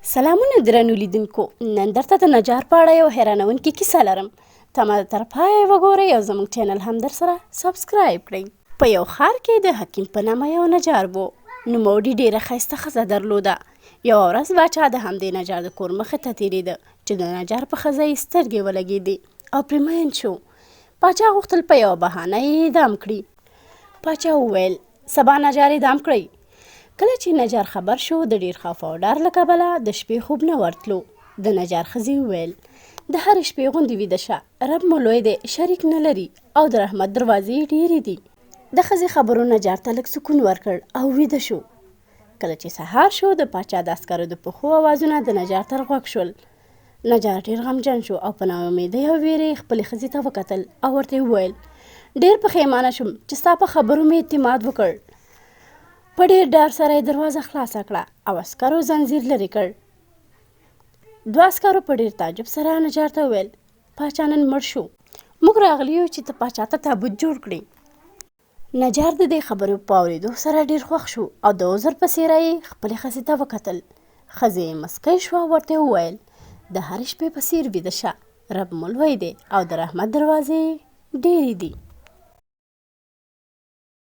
سلامونه درنو لیدونکو، نن درته د نجار په اړه یو حیرانونکې کیسه لرم. تمه ده تر پایه وګورئ او زموږ چینل هم درسره سبسکرایب کړئ. په یو ښار کې د حکیم په نامه یو نجار و. نوموړي ډېره ښایسته ښځه درلوده. یوه ورځ باچا د همدې نجار د کور مخې ته تېرېده چې د نجار په ښځه یې سترګې ولګېدې او پرې مین شو. باچا غوښتل په یوه بهانه یې اعدام کړي. باچا وویل سبا نجار اعدام کړئ. کله چې نجار خبر شو د ډېر خوف او ډار له کبله د شپې خوب نه ورتلو. د نجار ښځې وویل د هرې شپې غوندې ویده شه، رب مو لوی دی، شریک نه لري او د رحمت دروازې یې ډېرې دي. د ښځې خبرو نجار ته لږ سکون ورکړ او ویده شو. کله چې سهار شو د پاچا د عسکرو د پښو اوازونه د نجار تر غوږ شول. نجار ډېر غمجن شو او په ناامیدۍ او ویرې خپلې ښځې ته وکتل او ورته یې وویل ډېر پښیمانه شوم چې ستا په خبرو مې اعتماد وکړ. په ډېر ډار سره یې دروازه خلاصه کړه او عسکرو زنځیر لرې کړ. دوه عسکرو په ډېر تعجب سره نجار ته وویل پاچا نن مړ شو، موږ راغلي یو چې ته پاچا ته تابوت جوړ کړې. نجار د دې خبرو په اورېدو سره ډېر خوښ شو او د عذر په څېره یې خپلې ښځې ته وکتل. ښځې یې مسکی شوه او ورته وویل د هرې شپې په څېر ویده شه، رب مو لوی دی او د رحمت دروازې ډېرې دي.